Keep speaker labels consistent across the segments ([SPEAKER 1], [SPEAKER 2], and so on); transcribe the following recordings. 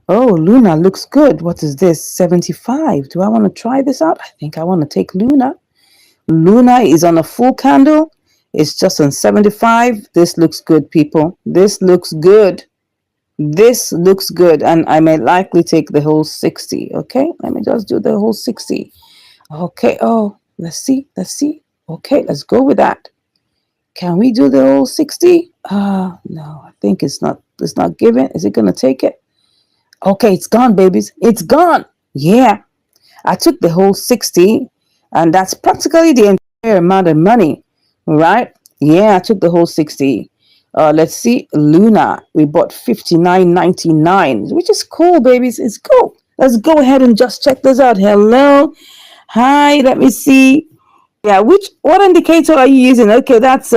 [SPEAKER 1] Oh, Luna looks good. What is this? 75. Do I want to try this out? I think I want to take Luna. Luna is on a full candle. It's just on 75. This looks good, people. This looks good. This looks good. And I may likely take the whole 60. Okay, let me just do the whole 60. Okay, oh, let's see. Let's see. Okay, let's go with that. Can we do the whole 60? No, I think it's not given. Is it gonna take it? Okay, it's gone, babies. It's gone. Yeah. I took the whole 60, and that's practically the entire amount of money, right? Yeah, I took the whole 60. Let's see, Luna, we bought 59.99, which is cool, babies. It's cool. Let's go ahead and just check this out. Hello. Hi, let me see. Yeah, what indicator are you using? Okay, that's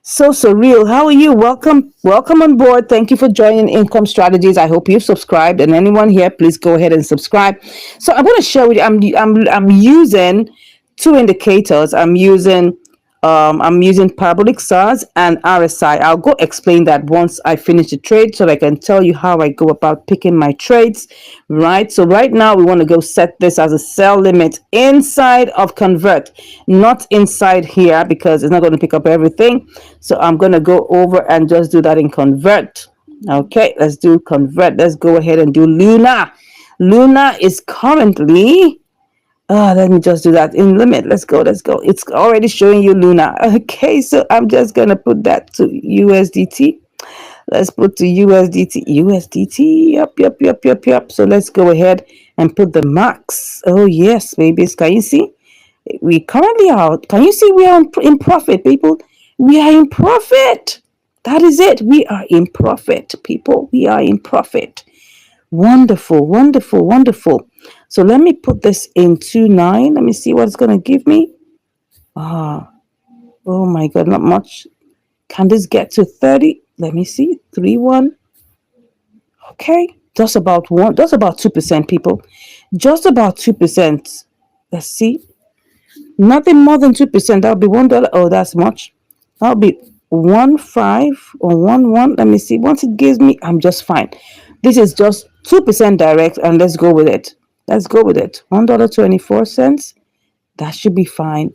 [SPEAKER 1] so surreal. How are you? Welcome on board. Thank you for joining Income Strategies. I hope you've subscribed, and anyone here, please go ahead and subscribe. So I'm going to share with you. I'm using two indicators. I'm using parabolic SARS and RSI. I'll go explain that once I finish the trade, so that I can tell you how I go about picking my trades, right? So right now we want to go set this as a sell limit inside of convert, not inside here, because it's not going to pick up everything. So I'm going to go over and just do that in convert. Okay, let's do convert. Let's go ahead and do Luna. Luna is currently, let me just do that in limit. Let's go. Let's go. It's already showing you Luna. Okay, so I'm just going to put that to USDT. Let's put to USDT. USDT. Yep. So let's go ahead and put the max. Oh, yes, babies. Can you see? We currently are. Can you see we are in profit, people? We are in profit. That is it. We are in profit, people. We are in profit. Wonderful, wonderful, wonderful. So let me put this into 9. Let me see what it's going to give me. Oh my God, not much. Can this get to 30? Let me see. 3-1. Okay, just about 2%, people. Just about 2%. Let's see. Nothing more than 2%. That'll be $1. Oh, that's much. That'll be 1.5 or 1.1. Let me see. Once it gives me, I'm just fine. This is just 2% direct, and let's go with it. Let's go with it. $1.24. That should be fine.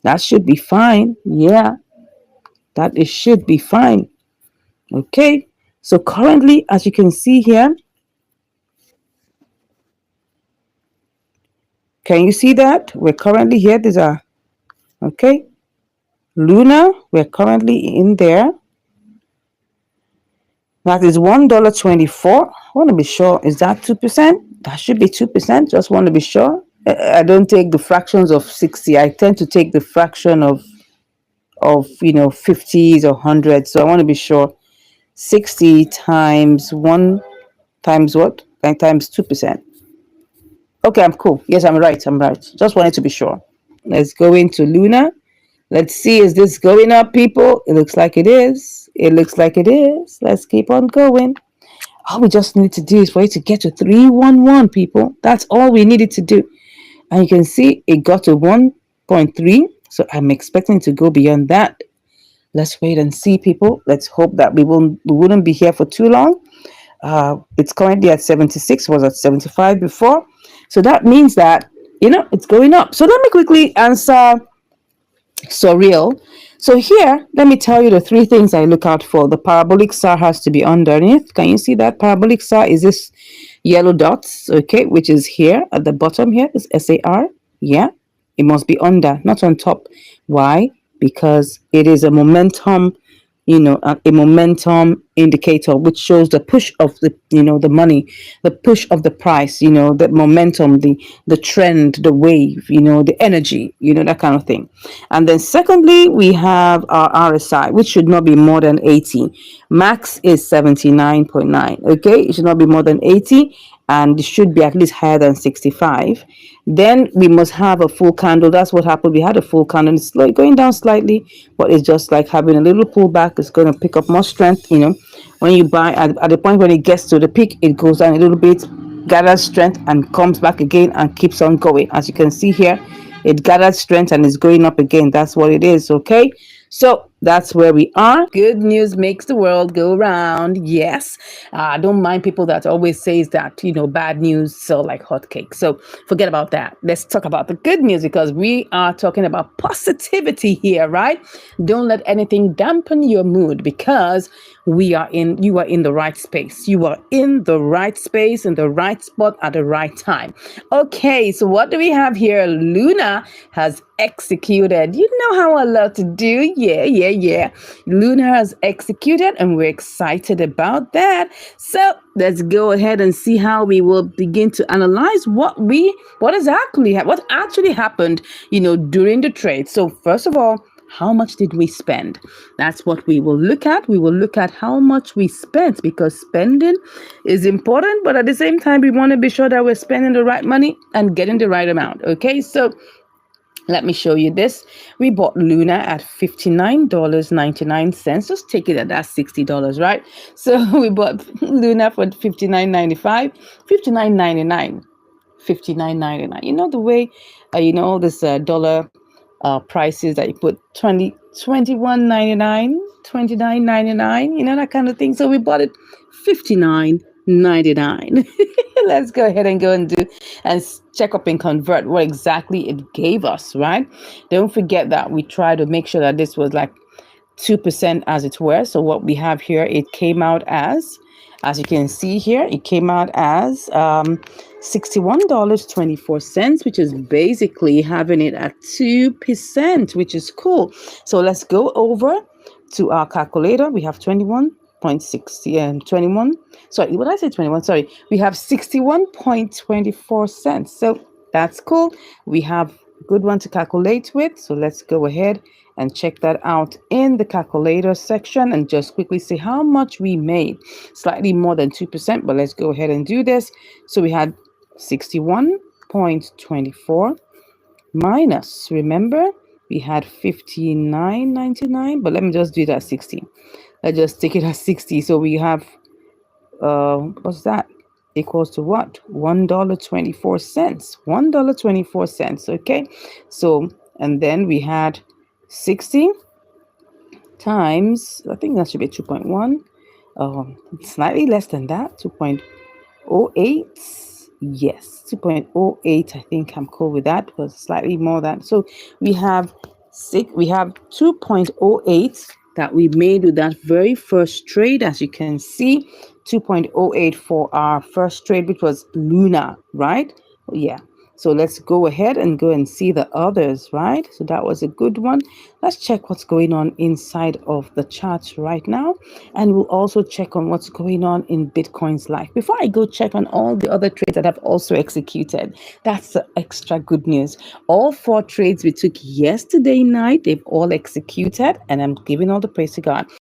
[SPEAKER 1] That should be fine. Yeah. It should be fine. Okay. So currently, as you can see here, can you see that? We're currently here. These are, okay. Luna, we're currently in there. That is $1.24. I want to be sure. Is that 2%? That should be 2%. Just want to be sure. I don't take the fractions of 60. I tend to take the fraction of 50s or hundreds. So I want to be sure. 60 times 1 times what? Times 2%. Okay, I'm cool. Yes, I'm right. Just wanted to be sure. Let's go into Luna. Let's see, is this going up, people? It looks like it is. Let's keep on going. All we just need to do is for it to get to 311, people. That's all we needed to do. And you can see it got to 1.3. So I'm expecting to go beyond that. Let's wait and see, people. Let's hope that we wouldn't be here for too long. It's currently at 76, was at 75 before. So that means that, it's going up. So let me quickly answer surreal. So here, let me tell you the 3 things I look out for. The parabolic SAR has to be underneath. Can you see that? Parabolic SAR is this yellow dots, okay, which is here at the bottom here, is SAR. Yeah, it must be under, not on top. Why? Because it is a momentum, a momentum indicator, which shows the push of the money, the push of the price, the momentum, the trend, the wave, the energy, that kind of thing. And then secondly, we have our RSI, which should not be more than 80. Max is 79.9. Okay, it should not be more than 80, and it should be at least higher than 65. Then we must have a full candle. That's what happened. We had a full candle. It's like going down slightly, but it's just like having a little pullback. It's going to pick up more strength. When you buy at the point when it gets to the peak, it goes down a little bit, gathers strength, and comes back again and keeps on going. As you can see here, it gathered strength and is going up again. That's what it is. Okay. So That's where we are. Good news makes the world go round. Yes. I don't mind people that always says that, bad news sell like hotcakes. So forget about that. Let's talk about the good news because we are talking about positivity here, right? Don't let anything dampen your mood because you are in the right space. You are in the right space, in the right spot at the right time. Okay, so what do we have here? Luna has executed. You know how I love to do. Yeah. Luna has executed and we're excited about that. So let's go ahead and see how we will begin to analyze what actually happened, during the trade. So first of all, how much did we spend? That's what we will look at. We will look at how much we spent because spending is important, but at the same time, we want to be sure that we're spending the right money and getting the right amount. Okay, so let me show you this. We bought Luna at $59.99. Just take it at that $60, right? So we bought Luna for $59.95, $59.99. $59.99. You know the way, this dollar prices that you put 21.99, 29.99, that kind of thing. So we bought it 59.99. Let's go ahead and go and do and check up and convert what exactly it gave us, right? Don't forget that we try to make sure that this was like 2% as it were. So what we have here, it came out as you can see here, it came out as $61.24, which is basically having it at 2%, which is cool. So let's go over to our calculator. We have 21.60 and 21. Sorry, what did I say 21? Sorry, we have 61.24 cents. So that's cool. We have a good one to calculate with. So let's go ahead and check that out in the calculator section and just quickly see how much we made. Slightly more than 2%, but let's go ahead and do this. So we had 61.24 minus, remember, we had 59.99, but let me just do that 60. Let's just take it as 60. So we have, what's that? Equals to what? $1.24. $1.24. Okay. So, and then we had 60 times, I think that should be 2.1. Slightly less than that, 2.08. Yes, 2.08. I think I'm cool with that because slightly more than. So we have 2.08 that we made with that very first trade. As you can see, 2.08 for our first trade, which was Luna, right? Yeah. So let's go ahead and go and see the others, right? So that was a good one. Let's check what's going on inside of the charts right now. And we'll also check on what's going on in Bitcoin's life. Before I go check on all the other trades that I've also executed, that's the extra good news. All 4 trades we took yesterday night, they've all executed, and I'm giving all the praise to God.